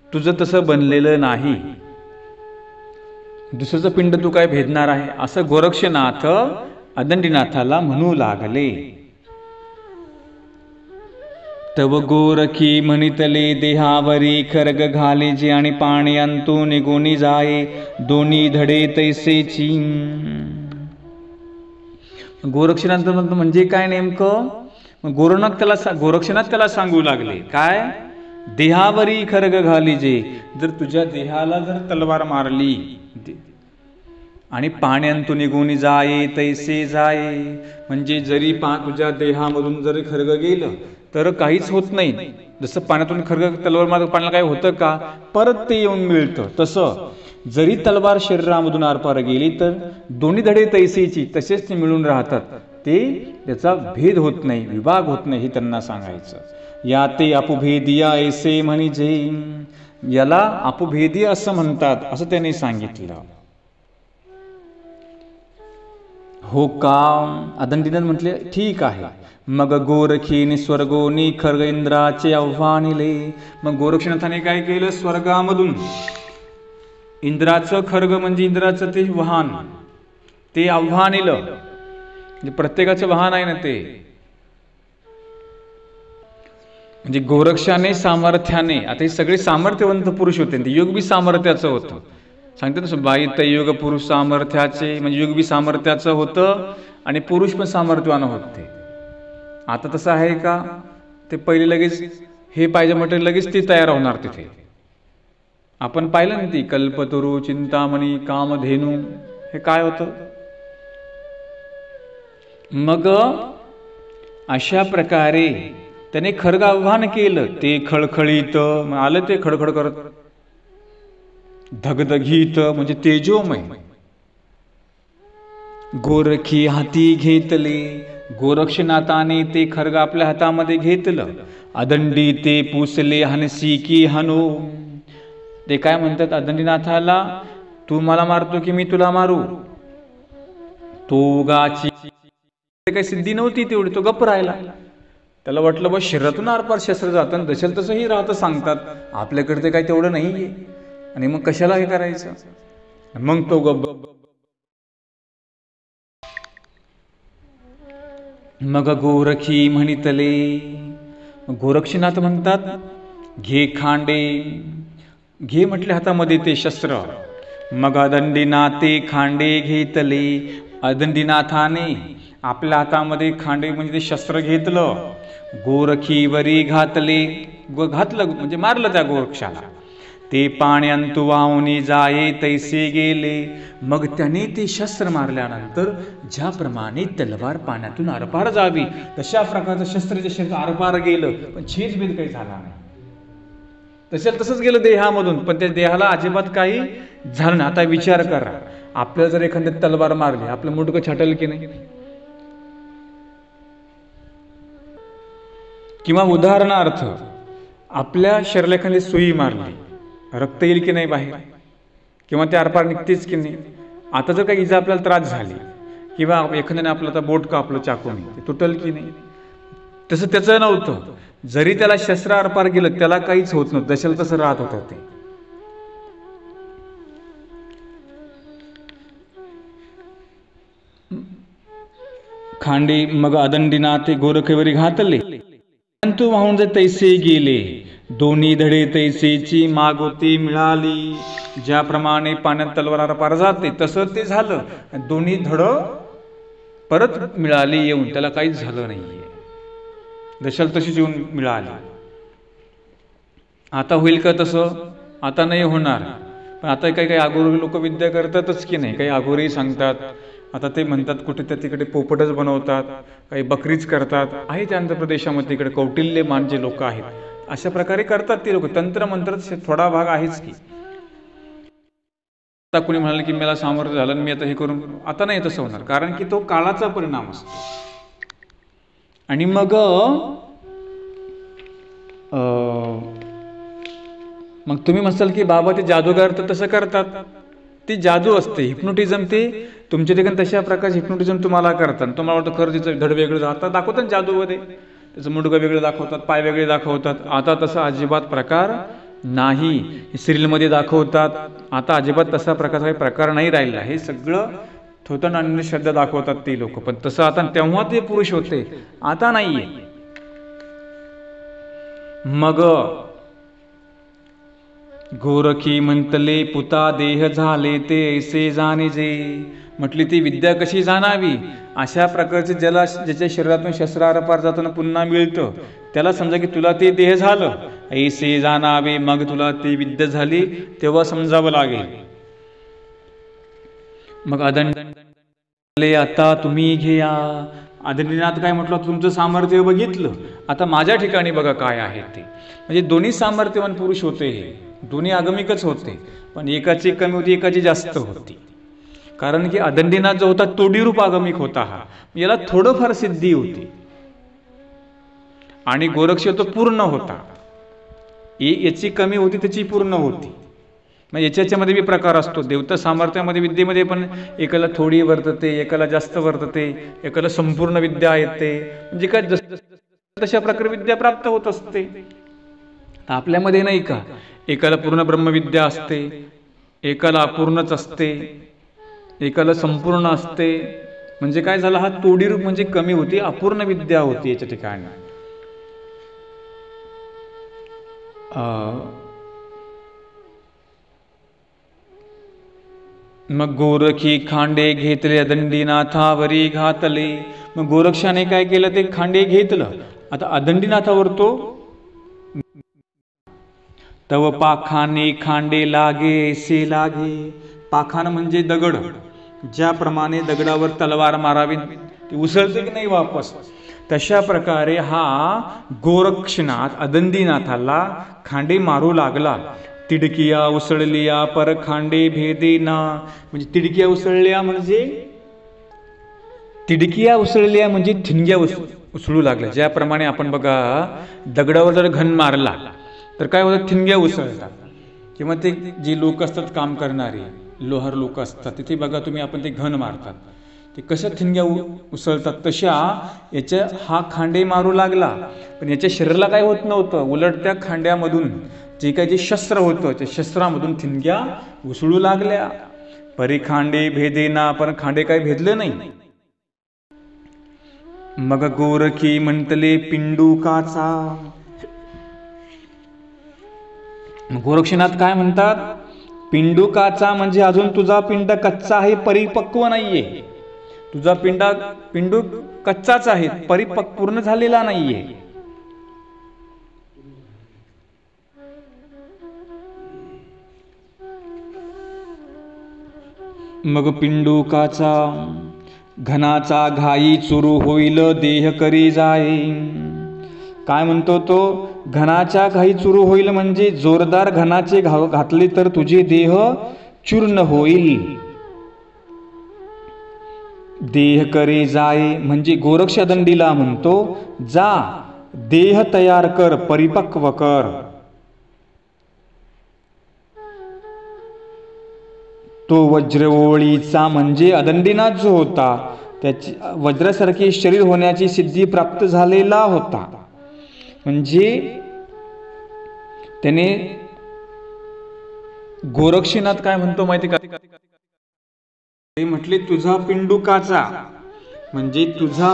तुझं तसं बनलेलं नाही, दुसरंचं पिंड तू काय भेदणार आहे असं गोरक्षनाथ अदंडीनाथाला म्हणू लागले. तव गोरखी म्हणितले देहावरी खरग घालेजे आणि पाणी अंतू निघून जाये दोन्ही धडे तैसेची. गोरक्षनाथ म्हणजे काय नेमकं, गोरक्षनाथ त्याला सांगू लागले काय, देहावरी खरग घालीजे, जर तुझ्या देहाला जर तलवार मारली आणि पाण्यांतू निघून जाये तैसे जाये, म्हणजे जरी तुझ्या देहामधून जरी खरग गेलं तर काहीच होत नाही. जसं पाण्यातून खरग तलवार मारत पाण्याला काय होतं का, परत ते येऊन मिळतं. तसं जरी तलवार शरीरामधून आरपार गेली तर दोन्ही धडे तैसेची तसेच ते मिळून राहतात, ते त्याचा भेद होत नाही, विभाग होत नाही, हे त्यांना सांगायचं. या ते अपुभेदिया ऐसे म्हणजे, याला अपुभेदिया असं म्हणतात असं त्यांनी सांगितलं. हो का, अदंडीनाथ म्हटले ठीक आहे. मग गोरखीने स्वर्गोनी खरग इंद्राचे आव्हानिले. मग गोरक्षनाथाने काय केलं, स्वर्गामधून इंद्राचं खर्ग म्हणजे इंद्राचं ते वाहन ते आव्हानिलं, म्हणजे प्रत्येकाचं वाहन आहे ना ते. म्हणजे गोरक्षाने सामर्थ्याने, आता हे सगळे सामर्थ्यवंत पुरुष होते, ते युग बी सामर्थ्याचं होतं. सांगते ना बाईत युग पुरुष सामर्थ्याचे, म्हणजे युग बी सामर्थ्याचं होतं आणि पुरुष पण सामर्थ्यवान होते. आता तसं आहे का, ते पहिले लगेच हे पाहिजे म्हटलं लगेच ते तयार होणार तिथे. आपण पाहिलं ना ती कल्पतरू चिंतामणी कामधेनू, हे काय होतं. मग अशा प्रकारे त्याने खरग आव्हान केलं, ते खळखळीत आलं, ते खडखड करत, धगधगीत म्हणजे तेजोमय. गोरखी हाती घेतले, गोरक्षनाथाने ते खरग आपल्या हातामध्ये घेतलं. अदंडी ते पुसले हनसी की हनो. ते काय म्हणतात अदंडीनाथाला, तू मला मारतो की मी तुला मारू. तो गाची काही सिद्धी नव्हती तेवढी, तो गप्प राहिला. त्याला वाटलं बा शरीरातून आरपार शस्त्र जातं, जसेल तसंही राहतं सांगतात, आपल्याकडे ते काही तेवढं नाही आहे, आणि मग कशाला हे करायचं. मग तो मग गोरखी म्हणितले. गोरक्षनाथ म्हणतात, घे खांडे, घे म्हटले हातामध्ये ते शस्त्र. मग अदंडीनाथे खांडे घेतले. अदंडीनाथाने आपल्या हातामध्ये खांडे म्हणजे ते शस्त्र घेतलं. गोरखीवरी घातले, घातलं म्हणजे मारलं त्या गोरक्षाला. ते पाण्यांतू वाहुनी जाये तैसे गेले. मग त्याने ते शस्त्र मारल्यानंतर ज्याप्रमाणे तलवार पाण्यातून आरपार जावी तशा प्रकारचं शस्त्र जे शस्त्र आरपार गेलं, पण छेदभेद काही झाला नाही. तसंच गेलं देहामधून, पण त्या देहाला अजिबात काही झालं नाही. आता विचार करा, आपल्याला जर एखाद्या तलवार मारली, आपलं मुंडकं छाटल की नाही? किंवा उदाहरणार्थ आपल्या शरीराला एखादी सुई मारली, रक्त येईल की नाही बाहेर, किंवा ते आरपार निघतेच की नाही? आता जर काही इजा आपल्याला त्रास झाली, किंवा एखाद्याने आपलं आता बोट कापलं चाकून, ते तुटल की नाही? तसं त्याचं नव्हतं. जरी त्याला शस्त्र आरपार गेलं त्याला काहीच होत नव्हतं, जसं तसं राहत होतं ते. खांडे मग अदंडीनाथे गोरखेवरी घातले. परंतु वाहून जे तैसे गेले. दोन्ही धडे तैसेची मागोती मिळाली. ज्याप्रमाणे पाण्यात तलवार आरपार जाते तसं ते झालं. दोन्ही धड परत मिळाली येऊन, त्याला काहीच झालं नाहीये, जशाल तशीच येऊन मिळाली. आता होईल का तसं? आता नाही होणार. पण आता काही अघोरी लोक विद्या करतातच की नाही. काही अघोरी सांगतात, आता ते म्हणतात कुठे त्या तिकडे पोपटच बनवतात, काही बकरीच करतात. आहे त्या आंध्र प्रदेशामध्ये तिकडे कौटिल्यमान जे लोक आहेत, अशा प्रकारे करतात ते लोक. तंत्र मंत्र थोडा भाग आहेच की. आता कुणी म्हणाले की मला सामर्थ्य झालं मी आता हे करून, आता नाही तसं होणार, कारण की तो काळाचा परिणाम असतो. आणि मग तुम्ही म्हणाल की बाबा ते जादूगार तर तसं करतात, ती जादू असते, हिप्नोटिझम. ते तुमच्या ठिकाणी तशा प्रकारचे हिप्नोटिझम तुम्हाला करतात. तुम्हाला वाटतं खरं तिचं धड वेगळं जातात, दाखवतात जादूमध्ये, त्याचं मुंडकं वेगळे दाखवतात, पाय वेगळे दाखवतात. आता तसा अजिबात प्रकार नाही. सिरियलमध्ये दाखवतात, आता अजिबात तसा प्रकारचा काही प्रकार नाही राहिला. हे सगळं थोतन आणि श्रद्धा दाखवतात ती लोक. पण तसं आता तेव्हा ते पुरुष होते, आता नाहीये. मग गोरखी म्हणतले पुता देह झाले ते ऐसे जाणीजे. म्हटली ती विद्या कशी जाणावी? अशा प्रकारचे ज्याला ज्याच्या शरीरातून शस्त्र आरपार जाताना पुन्हा मिळतं त्याला समजा की तुला ते देह झालं, ऐसे जाणावे. मग तुला ती विद्या झाली तेव्हा समजावं लागेल. मग अदंडले आता तुम्ही घ्या. अदंडीनाथ काय म्हटलं, तुमचं सामर्थ्य बघितलं, आता माझ्या ठिकाणी बघा काय आहे ते. म्हणजे दोन्ही सामर्थ्यवान पुरुष होते, हे दोन्ही आगमिकच होते, पण एकाची कमी होती, एकाची जास्त होती. कारण की अदंडीनाथ जो होता तोडीरूप आगमिक होता, हा याला थोडंफार सिद्धी होती. आणि गोरक्ष तो पूर्ण होता, याची कमी होती त्याची पूर्ण होती. मग याच्यामध्ये बी प्रकार असतो. देवता सामर्थ्यामध्ये विद्येमध्ये पण एकाला थोडी वर्तते, एकाला जास्त वर्तते, एकाला संपूर्ण विद्या येते. म्हणजे काय तशा प्रकारे विद्या प्राप्त होत असते. आपल्यामध्ये नाही का, एकाला पूर्ण ब्रह्मविद्या असते, एकाला अपूर्णच असते, एकाला संपूर्ण असते. म्हणजे काय झालं, हा तोडीरूप म्हणजे कमी होती, अपूर्ण विद्या होती याच्या ठिकाणी. मग गोरखी खांडे घेतले अदंडीनाथावरी घातले. मग गोरक्षाने काय केलं, ते खांडे घेतलं. आता अदंडीनाथावर तो तव पाखाने खांडे लागे ऐसे लागे. पाखान म्हणजे दगड, ज्याप्रमाणे दगडावर तलवार मारावी ती उसळते की नाही वापस, तशा प्रकारे हा गोरक्षनाथ अदंडीनाथाला खांडे मारू लागला. तिडकिया उसळलिया पर खांडे भेदेना. म्हणजे तिडकिया उसळल्या म्हणजे ठिणग्या उसळू लागल्या. ज्याप्रमाणे आपण बघा दगडावर जर घन मारला तर काय होतं, ठिणग्या उसळतात. किंवा ते जे लोक असतात काम करणारे लोहार लोक असतात, तिथे बघा तुम्ही आपण ते घन मारतात ते कशा ठिणग्या उसळतात तशा याच्या हा खांडे मारू लागला, पण याच्या शरीराला काय होत नव्हतं. उलट त्या खांड्यामधून जे काही जे शस्त्र होतं त्या शस्त्रामधून ठिणग्या उसळू लागल्या. परी खांडे भेदेना, पण खांडे काही भेदले नाही. मग गोरखी म्हणतले पिंडुकाचा. गोरक्षनाथ काय म्हणतात, पिंडुकाचा म्हणजे अजून तुझा पिंड कच्चा आहे, परिपक्व नाहीये. तुझा पिंडू कच्चाच आहे, परिपक्व पूर्ण झालेला नाहीये. मग पिंडुकाचा घनाचा घाई चुरू होईल देह करी जाय. काय म्हणतो तो, घनाच्या घाई चुरू होईल म्हणजे जोरदार घनाचे घातले तर तुझे देह चूर्ण होईल. देह करे जाय म्हणजे गोरक्ष दंडीला म्हणतो, जा देह तयार कर, परिपक्व कर. तो वज्रओळीचा म्हणजे अदंडीनाथ जो होता त्याची वज्रासारखे शरीर होण्याची सिद्धी प्राप्त झालेला होता. म्हणजे त्याने गोरक्षनाथ काय म्हणतो माहिती का, ते म्हटले तुझा पिंडुकाचा म्हणजे तुझा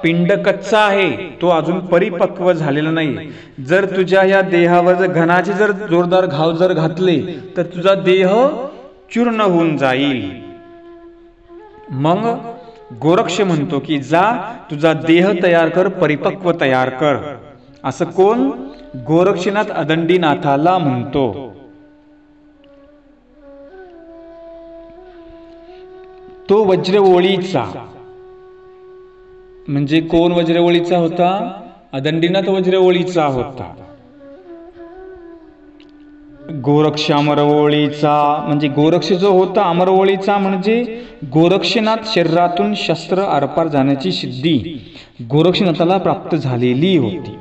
पिंड कच्चा आहे, तो अजून परिपक्व झालेला नाही. जर तुझ्या या देहावर जर घनाचे जर जोरदार घाव जर घातले तर तुझा देह चूर्ण होऊन जाईल. मग गोरक्ष म्हणतो की जा तुझा देह तयार कर, परिपक्व तयार कर. असं कोण, गोरक्षनाथ अदंडीनाथाला म्हणतो. तो वज्रओळीचा म्हणजे कोण वज्रओळीचा होता, अदंडीनाथ वज्रओळीचा होता. गोरक्ष अमरओळीचा म्हणजे गोरक्ष जो होता अमरओळीचा म्हणजे गोरक्षनाथ शरीरातून शस्त्र आरपार जाण्याची सिद्धी गोरक्षनाथाला प्राप्त झालेली होती.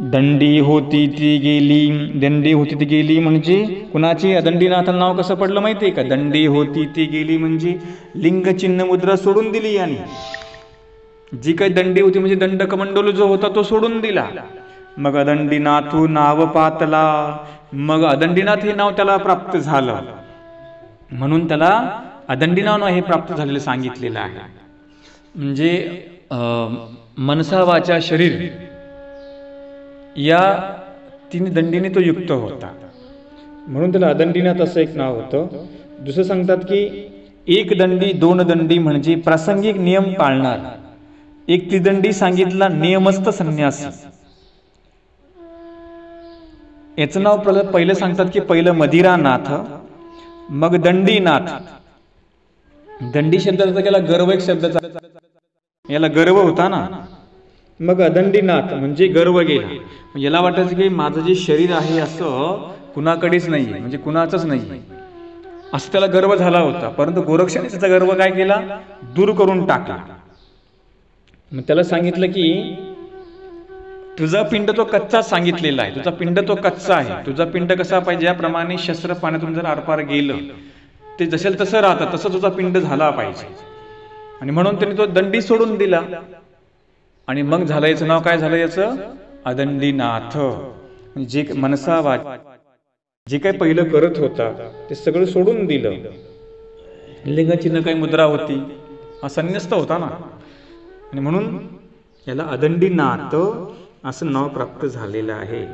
दंडी होती ती गेली. दंडी होती ती गेली म्हणजे कुणाची, अदंडीनाथाला नाव कसं पडलं माहितीये का, दंडी होती ती गेली म्हणजे लिंग चिन्ह मुद्रा सोडून दिली. आणि जी काही दंडी होती म्हणजे दंड कमंडलू जो होता तो सोडून दिला. मग अदंडीनाथू नाव पातला, मग अदंडीनाथ हे नाव त्याला प्राप्त झालं, म्हणून त्याला अदंडीनाथ हे प्राप्त झालेलं सांगितलेलं आहे. म्हणजे मनसा वाचा शरीर या तीन दंडीने तो युक्त होता, म्हणून त्याला अदंडीनाथ असं एक नाव होतं. दुसरं सांगतात की एक दंडी दोन दंडी म्हणजे प्रासंगिक नियम पाळणार. एक त्रिदंडी सांगितला नियमस्थ संन्यासी. याचं नाव पहिलं सांगतात की पहिलं मदिरानाथ, मग दंडीनाथ. दंडी शब्दाचा याला गर्व एक शब्दाचा, याला गर्व होता ना. मग अदंडीनाथ म्हणजे गर्व गेला. याला वाटायचं की माझं जे शरीर आहे असं कुणाकडेच नाही, म्हणजे कुणाचंच नाही असं त्याला गर्व झाला होता. परंतु गोरक्षाने त्याचा गर्व काय केला, दूर करून टाकला. मग त्याला सांगितलं की तुझा पिंड तो कच्चा सांगितलेला आहे, तुझा पिंड तो कच्चा आहे. तुझा पिंड कसा पाहिजे, याप्रमाणे शस्त्र पाण्यातून जर आरपार गेलं ते जसेल तसं राहतं, तसं तुझा पिंड झाला पाहिजे. आणि म्हणून त्याने तो दंडी सोडून दिला. आणि मग झालं याचं नाव काय झालं, याचं अदंडीनाथ. जे मनसा वाचा जे काही पहिलं करत होता ते सगळं सोडून दिलं. लिंगचिन्ह काही मुद्रा होती, हा संन्यस्त होता ना, आणि म्हणून याला अदंडीनाथ असं नाव प्राप्त झालेलं आहे.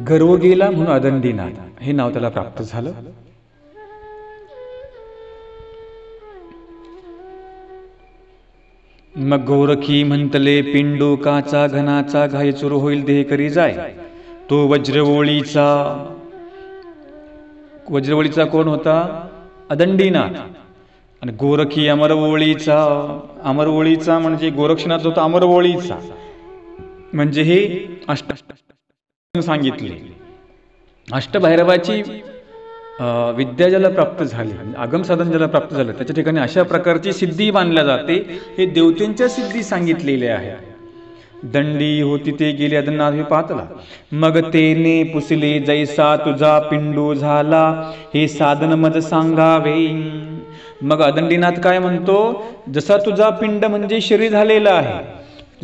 गर्व गेला म्हणून अदंडीनाथ हे नाव त्याला प्राप्त झालं. मग गोरखी म्हणतले पिंडुकाचा घनाचा घाई चुरू होईल देह करी जाय. तो वज्रओळीचा. वज्रओळीचा कोण होता, अदंडीनाथ. आणि गोरखी अमरओळीचा. अमरओळीचा म्हणजे गोरक्षनाथ होता अमरओळीचा. म्हणजे हे अष्ट सांगितले. अष्टभैरवाची विद्या ज्याला प्राप्त झाली, आगम साधन ज्याला प्राप्त झालं त्याच्या ठिकाणी अशा प्रकारची सिद्धी मानल्या जाते. हे देवतेंच्या सिद्धी सांगितलेल्या आहे. दंडी होती ते गेले अदंडनाथ पातला. मग तेने पुसले जैसा तुझा पिंडू झाला, हे साधन मज सांगावे. मग अदंडीनाथ काय म्हणतो, जसा तुझा पिंड म्हणजे शरीर झालेला आहे,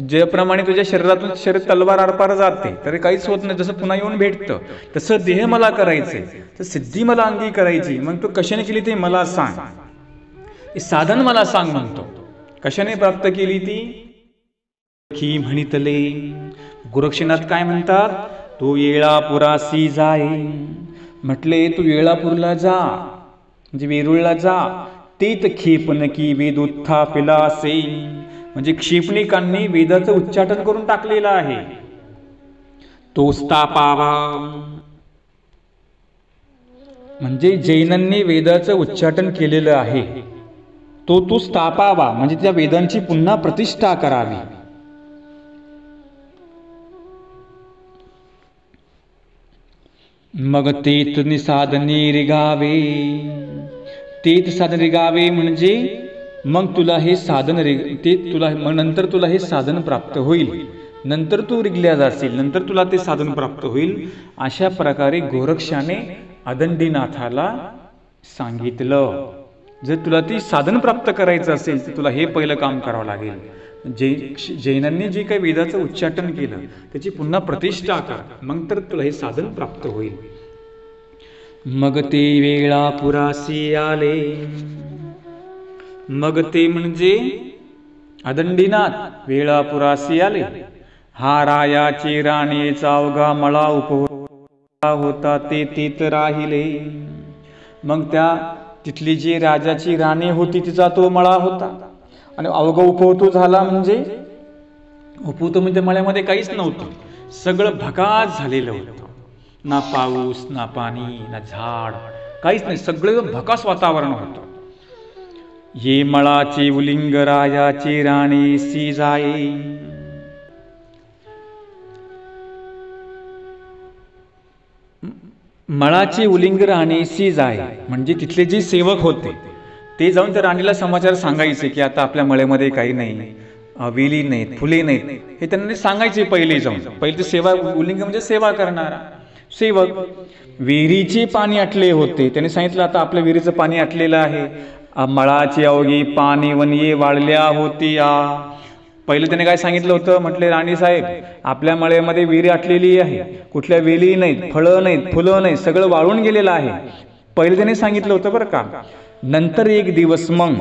ज्याप्रमाणे तुझ्या शरीरातून शरीर तलवार आरपार जाते तरी काहीच होत नाही, जसं पुन्हा येऊन भेटतं, तसं देह मला करायचंय, तर सिद्धी मला अंगी करायची. मग तू कशाने केली ते मला सांग, हे साधन मला सांग म्हणतो. कशाने प्राप्त केली ती? की म्हणितले. गोरक्षनाथ काय म्हणतात, तो येळापुरासी जाय. म्हटले तू येळापूरला जा, म्हणजे वेरूळला जा. तेत खेपन की वेद उत्थापिलासे, म्हणजे क्षिपणिकांनी वेदाचं उच्चाटन करून टाकलेलं आहे. तो स्थापावा, म्हणजे जैनांनी वेदाचं उच्चाटन केलेलं आहे, तो तू स्थापावा, म्हणजे त्या वेदांची पुन्हा प्रतिष्ठा करावी. मग तेत निसाधने रिगावे. तेत साधन रिगावे म्हणजे मग तुला हे साधन ते तुला मग नंतर तुला हे साधन प्राप्त होईल, नंतर तू रिगल्या जाशील, नंतर तुला ते साधन प्राप्त होईल. अशा प्रकारे गोरक्षाने अदंडीनाथाला सांगितलं, जर तुला ती साधन प्राप्त करायचं असेल तर तुला हे पहिलं काम करावं लागेल. जैनांनी जे काही वेदाचं उच्चाटन केलं त्याची पुन्हा प्रतिष्ठा कर, मग तर तुला हे साधन प्राप्त होईल. मग ते वेळापुरासी आले. मग ते म्हणजे अदंडीनाथ वेळापुरासी आले. हा रायाची राणीचा अवघा मळा उपभोगा होता, ते तेथ राहिले. मग त्या तिथली जी राजाची राणी होती तिचा तो मळा होता, आणि अवघा उपवतो झाला, म्हणजे उपवतो म्हणजे मळ्यामध्ये काहीच नव्हतं, सगळं भकास झालेलं होतं. ना पाऊस, ना पाणी, ना झाड, काहीच नाही, सगळं भकास वातावरण होतं. ये मळाचे उलिंग रायाची राणी सी जाये. मळाची उलिंग राणी सी जाये म्हणजे तिथले जे सेवक होते ते जाऊन त्या राणीला समाचार सांगायचे की आता आपल्या मळ्यामध्ये काही नाही, वेली नाहीत, फुले नाहीत, हे त्यांनी सांगायचे पहिले जाऊन. पहिले ते सेवा, उलिंग म्हणजे सेवा करणारा सेवक. विहिरीचे पाणी आटले होते, त्यांनी सांगितलं आता आपल्या विहिरीचं पाणी आटलेलं आहे. मळाची अवघी पाणी वनिये वाळल्या होती. पहिलं त्याने काय सांगितलं होतं, म्हटले राणी साहेब आपल्या मळ्यामध्ये विहिरी आटलेली आहे, कुठल्या वेली नाहीत, फळं नाहीत, फुलं नाहीत, सगळं वाळून गेलेलं आहे. पहिलं त्याने सांगितलं होतं बरं का. नंतर एक दिवस मग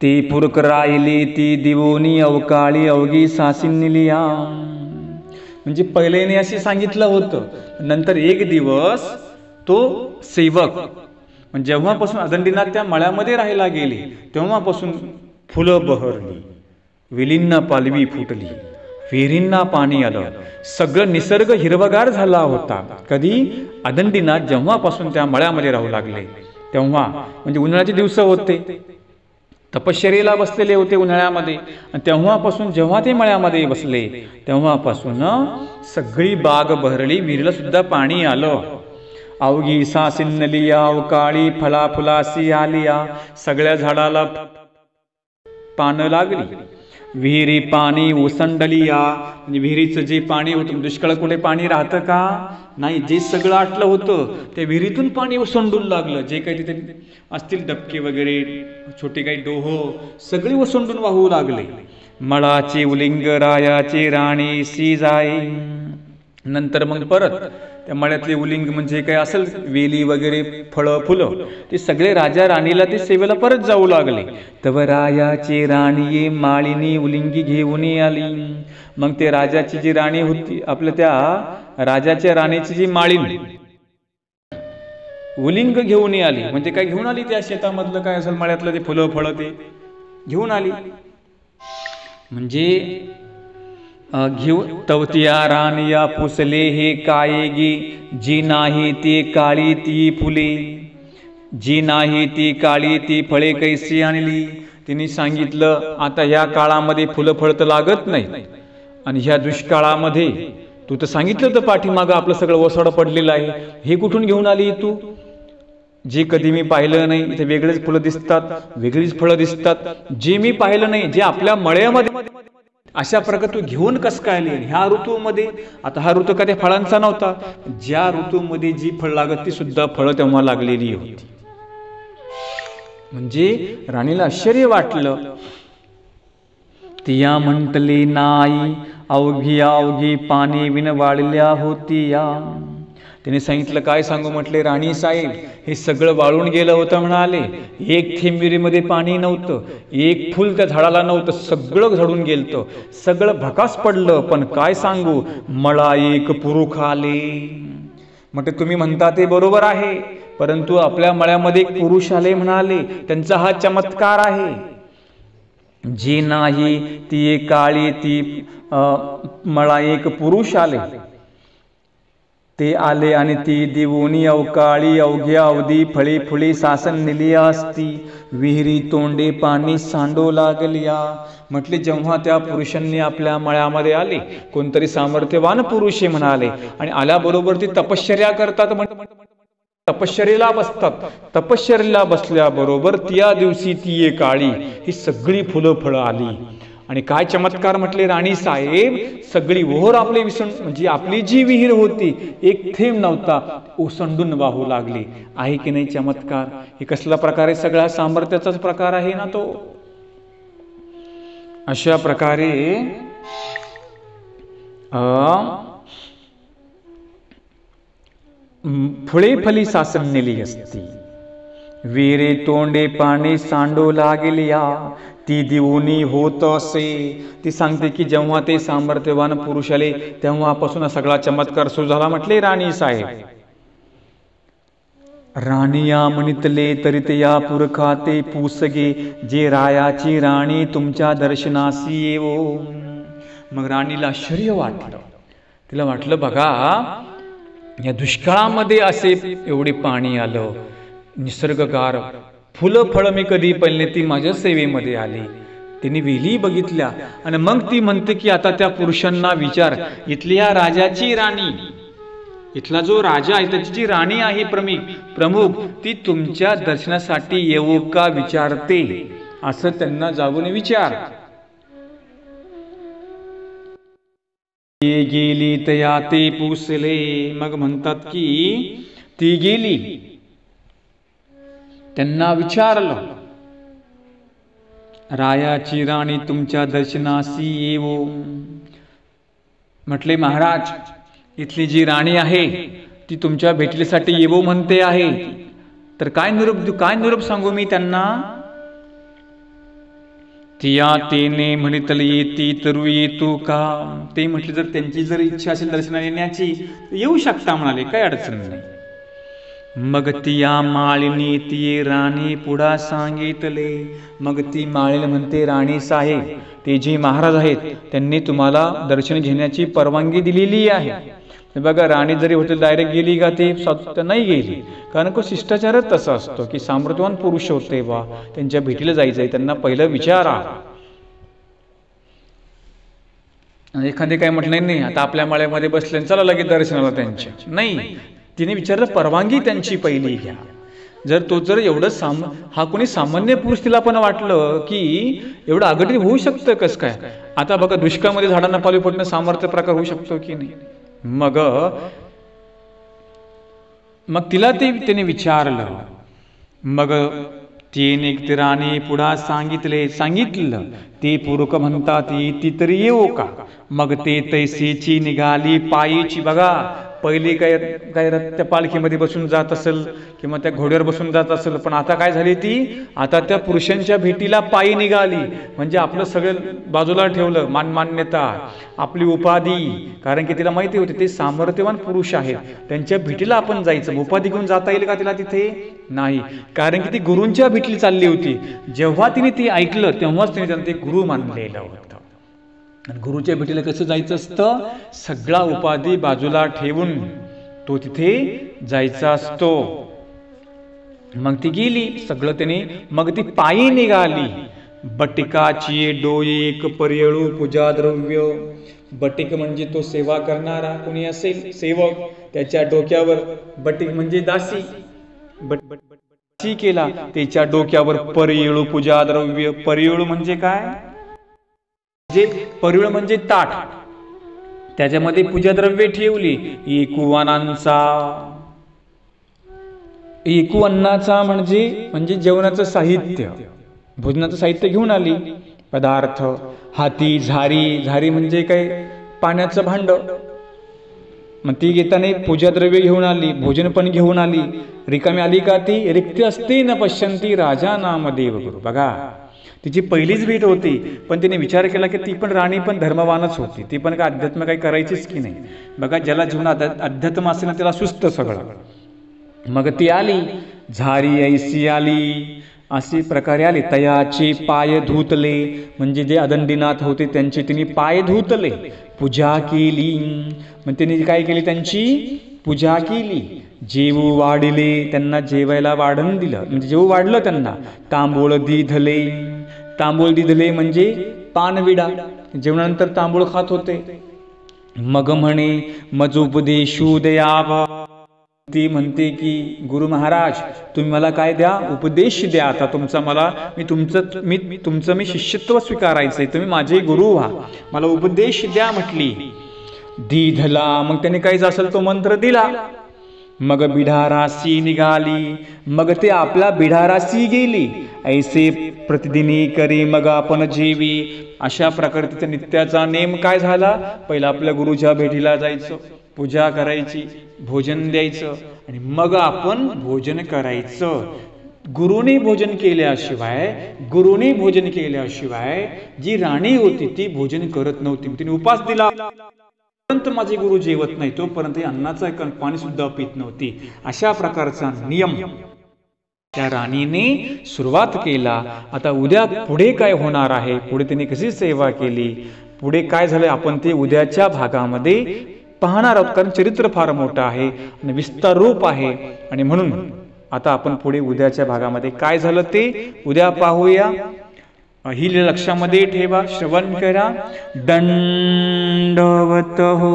ते पुरक राहिली ती दिवोनी अवकाळी अवघी सासिनिलिया, म्हणजे पहिल्याने असे सांगितलं होतं. नंतर एक दिवस तो सेवक, जेव्हापासून अदंडीनाथ त्या मळ्यामध्ये राहायला गेले तेव्हापासून फुलं बहरली, वेलींना पालवी फुटली, विहिरींना पाणी आलं, सगळं निसर्ग हिरवगार झाला होता. कधी? अदंडीनाथ जेव्हापासून त्या मळ्यामध्ये राहू लागले तेव्हा, म्हणजे उन्हाळ्याचे दिवस होते, तपश्चर्येला बसलेले होते उन्हाळ्यामध्ये, आणि तेव्हापासून जेव्हा ते मळ्यामध्ये बसले तेव्हापासून सगळी बाग बहरली, विहिरीला सुद्धा पाणी आलं. अवघी सासिन्नलिया अवकाळी फळा फुलासी आलिया, सगळ्या झाडाला पानं लागली. विहिरी पाणी ओसंडलिया, म्हणजे विहिरीचं जे पाणी होतं, दुष्काळ कुठे पाणी राहतं का? नाही, जे सगळं आटलं होतं त्या विहिरीतून पाणी ओसंडून लागलं. जे काही तिथे असतील डबके वगैरे, छोटे काही डोह, सगळे ओसंडून वाहू लागले. मळाची उलिंग रायाची राणी सी जाई. नंतर मग परत त्या मळ्यातले उलिंग म्हणजे काय असेल, वेली वगैरे, फळं फुलं, ते सगळे राजा राणीला ते सेवेला परत जाऊ लागले. तव रायाची राणी माळिनी उलिंगी घेऊन आली. मग ते राजाची जी राणी होती, आपल्या त्या राजाच्या राणीची जी माळिनी उलिंग घेऊन आली, म्हणजे काय घेऊन आली, त्या शेतामधलं काय असेल मळ्यातलं ते फुलं फळं ते घेऊन आली. म्हणजे घेऊन तवतिया रानिया पुसले हे कायेगी, जी नाही ती काळी ती फुले, जी नाही ती काळी ती फळे कैसी आणली. तिने सांगितलं आता ह्या काळामध्ये फुलं फळ तर लागत नाही, आणि ह्या दुष्काळामध्ये तू तर सांगितलं होतं पाठीमागं आपलं सगळं ओसाड पडलेलं आहे, हे कुठून घेऊन आली तू? जे कधी मी पाहिलं नाही, इथे वेगळेच फुलं दिसतात, वेगळीच फळं दिसतात, जे मी पाहिलं नाही, जे आपल्या मळ्यामध्ये अशा प्रकारे तू घेऊन कस काय आली? ह्या ऋतूमध्ये, आता हा ऋतू कधी फळांचा नव्हता, ज्या ऋतूमध्ये जी फळ लागत ती सुद्धा फळं तेव्हा लागलेली होती. म्हणजे राणीला आश्चर्य वाटलं. तिया म्हंटली नाही अवघी अवघी पाणी विन वाळल्या होती या. तिने सांगितलं काय सांगू? म्हटले राणी साहेब हे सगळं वाळून गेलं होतं म्हणाले. एक थेंब विहिरीमध्ये पाणी नव्हतं, एक फुल त्या झाडाला नव्हतं, सगळं झडून गेलतं, सगळं भकास पडलं. पण काय सांगू, मळा एक पुरुष आले. म्हटले तुम्ही म्हणता ते बरोबर आहे, परंतु आपल्या मळ्यामध्ये एक पुरुष आले म्हणाले, त्यांचा हा चमत्कार आहे. जी नाही ती एक काळी ती मळा एक पुरुष आले, ते आले आणि ती दिवोनी अवकाळी अवघ्या अवधी फळी फुली सासन नेली असती, विहिरी तोंडे पाणी सांडो लागलिया. म्हटले जेव्हा त्या पुरुषांनी आपल्या मळ्यामध्ये आले, कोणतरी सामर्थ्यवान पुरुष म्हणाले, आणि आल्याबरोबर ती तपश्चर्या करतात, तपश्चर्येला बसतात. तपश्चर्येला बसल्याबरोबर त्या दिवशी ती एक काळी ही सगळी फुलं फळं आली. आणि काय चमत्कार म्हटले राणी साहेब, सगळी ओहर आपले विसरून, म्हणजे आपली जी विहीर होती एक थेंब नव्हता, ओसंडून वाहू लागली. आहे की नाही चमत्कार? हे कसला प्रकार आहे? सगळ्या सामर्थ्याचाच प्रकार आहे ना तो. अशा प्रकारे फुळे फली सासन नेली असती, विहिरे तोंडे पाणी सांडो लागलिया. ती दिवोनी होत असे. ती सांगते की जेव्हा ते सामर्थ्यवान पुरुष आले तेव्हापासून सगळा चमत्कार सुरू झाला. म्हटले राणी साहेब, राणीया म्हणितले तरी ते या पुरखाते पुसगे, जे रायाची राणी तुमच्या दर्शनासी येवो. मग राणीला आश्चर्य वाटलं. तिला वाटलं बघा या दुष्काळामध्ये असे एवढे पाणी आलं, निसर्गकार फुलं फळं मी कधी पहिले ती माझ्या सेवेमध्ये आली. तिने वेली बघितल्या आणि मग ती म्हणते की आता त्या पुरुषांना विचार, इथल्या राजाची राणी, इथला जो राजा आहे त्याची जी राणी आहे प्रमुख, ती तुमच्या दर्शनासाठी येऊ का विचारते, असं त्यांना जाऊन विचार. ती गेली तया ते पुसले. मग म्हणतात की ती गेली, त्यांना विचारलं, रायाची राणी तुमच्या दर्शनासी येवो. म्हटले महाराज, इथली जी राणी आहे ती तुमच्या भेटीसाठी येवो म्हणते आहे, तर काय निरोप सांगू मी त्यांना? तिया तेने म्हणितले येती तरू येतो का. ते म्हटले जर त्यांची जर इच्छा असेल दर्शनाला येण्याची येऊ शकता म्हणाले, काय अडचण नाही. मग तिया माळिनी ती राणी पुढा सांगितले. मग ती माळीला म्हणते, राणी साहेब ते जे महाराज आहेत त्यांनी तुम्हाला दर्शन घेण्याची परवानगी दिलेली आहे. बघा राणी जरी होते डायरेक्ट गेली का ते नाही गेली, कारण को शिष्टाचारच तसा असतो की सामर्थ्यवान पुरुष होते बा त्यांच्या भेटीला जायचंय, त्यांना पहिलं विचारा. एखादे काय म्हटलं नाही आता आपल्या मळ्यामध्ये बसले चला लगेच दर्शनाला त्यांच्या, नाही, तिने विचारलं परवानगी त्यांची पहिली घ्या. जर एवढं हा कोणी सामान्य पुरुष तिला पण वाटलं की एवढं अघटित होऊ शकतं कस काय. आता बघा दुष्काळामध्ये झाडांना पालवी पडणं सामर्थ्य प्रकार होऊ शकतो की नाही. मग तिला त्याने विचारलं. मग तिने राणी पुढा सांगितलं ते पुरुष म्हणतात ती तरी येऊ का. मग ते तैसीची निघाली पायीची. बघा पहिली काय त्या पालखीमध्ये बसून जात असेल किंवा त्या घोड्यावर बसून जात असेल, पण आता काय झाली ती आता त्या पुरुषांच्या भेटीला पायी निघाली. म्हणजे आपलं सगळं बाजूला ठेवलं, मान्यता आपली उपाधी, कारण की तिला माहिती होती ते सामर्थ्यवान पुरुष आहेत, त्यांच्या भेटीला आपण जायचं. उपाधी घेऊन जाता येईल का तिला तिथे? नाही, कारण की ती गुरूंच्या भेटीला चालली होती. जेव्हा तिने ती ऐकलं तेव्हाच तिने त्यांना ते गुरु मानलेलं होतं. गुरुच्या भेटीला कसं जायचं असतं, सगळा उपाधी बाजूला ठेवून तो तिथे जायचा असतो. मग ती गेली सगळं त्याने. मग ती पायी निघाली. बटिकाची डोई एक पर्यळू पूजा द्रव्य. बटिक म्हणजे तो सेवा करणारा कोणी असेल सेवक, त्याच्या डोक्यावर बटिक म्हणजे दासी, दासी केला त्याच्या डोक्यावर पर्यळू पूजा द्रव्य. पर्यळू म्हणजे काय, जे परिळ म्हणजे ताट, त्याच्यामध्ये पूजाद्रव्ये ठेवली. एकूअन्नाचा, एकूअन्नाचा म्हणजे जेवणाचं साहित्य, भोजनाचं साहित्य घेऊन आली. पदार्थ हाती झारी, झारी म्हणजे काय, पाण्याचं भांड. मग ती घेताना पूजाद्रव्य घेऊन आली, भोजन पण घेऊन आली. रिकामी आली का ती? रिक्त असते न पश्यंती राजा नाम देव गुरु. बघा, तिची पहिलीच भेट होती, पण तिने विचार केला की ती पण राणी पण धर्मवानच होती, ती पण काय अध्यात्म काही करायचीच की नाही. बघा, ज्याला जीवनात अध्यात्म असेल ना त्याला सुस्त सगळं. मग ती आली, झारी ऐसी आली, अशी प्रकारे आली. तयाचे पाय धुतले, म्हणजे जे अदंडीनाथ होते त्यांचे तिने पाय धुतले. पूजा केली, मग तिने काय केली? त्यांची पूजा केली. जेवू वाढले, त्यांना जेवायला वाढण दिलं, म्हणजे जेवू वाढलं त्यांना. तांबूळ दिधले, तांबूळ दिधले म्हणजे पानविडा, जेवणानंतर तांबूळ खात होते. मग म्हणे मजोपदेशू द्यावा, ती म्हणते की गुरु महाराज तुम्ही मला काय द्या? उपदेश द्या. आता तुमचा मला तुमचं शिष्यत्व स्वीकारायचंय, तुम्ही माझे गुरु व्हा, मला उपदेश द्या म्हटली. दिधला, मग त्याने काहीच असेल तो मंत्र दिला. मग बिढारासी निघाली, मग ते आपला बिढारासी गेली. ऐसे प्रतिदिनी करी मग आपण जेवी. अशा प्रकारे तिचा नित्याचा नेम काय झाला? पहिला आपल्या गुरुच्या भेटीला जायचं, पूजा करायची, भोजन द्यायचं, आणि मग आपण भोजन करायचं. गुरुने भोजन केल्याशिवाय जी राणी होती ती भोजन करत नव्हती. तिने उपास दिला, परंतु माझे गुरु जेवत नाही तोपर्यंत अन्नाचा एक पाणी सुद्धा पित नव्हती. अशा प्रकारचा नियम त्या राणीने सुरुवात केला. आता उद्या पुढे काय होणार आहे, पुढे तिने कशी सेवा केली, पुढे काय झालं, आपण ते उद्याच्या भागामध्ये पाहणार आहोत. कारण चरित्र फार मोठं आहे आणि विस्तार रूप आहे, आणि म्हणून आता आपण पुढे उद्याच्या भागामध्ये काय झालं ते उद्या पाहूया. ही लक्षामध्ये ठेवा, श्रवण करा. दंडवत हो.